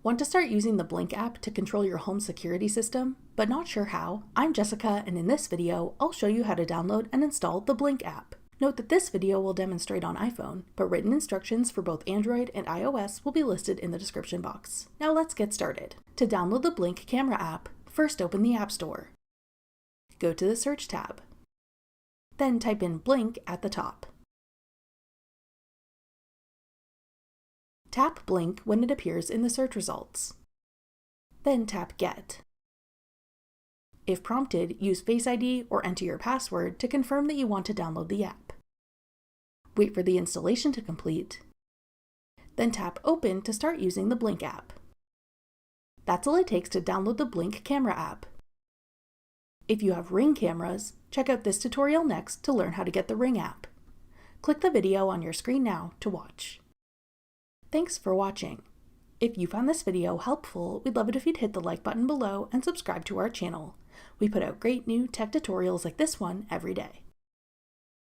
Want to start using the Blink app to control your home security system, but not sure how? I'm Jessica, and in this video, I'll show you how to download and install the Blink app. Note that this video will demonstrate on iPhone, but written instructions for both Android and iOS will be listed in the description box. Now let's get started. To download the Blink camera app, first open the App Store. Go to the Search tab. Then type in Blink at the top. Tap Blink when it appears in the search results. Then tap Get. If prompted, use Face ID or enter your password to confirm that you want to download the app. Wait for the installation to complete. Then tap Open to start using the Blink app. That's all it takes to download the Blink camera app. If you have Ring cameras, check out this tutorial next to learn how to get the Ring app. Click the video on your screen now to watch. Thanks for watching. If you found this video helpful, we'd love it if you'd hit the like button below and subscribe to our channel. We put out great new tech tutorials like this one every day.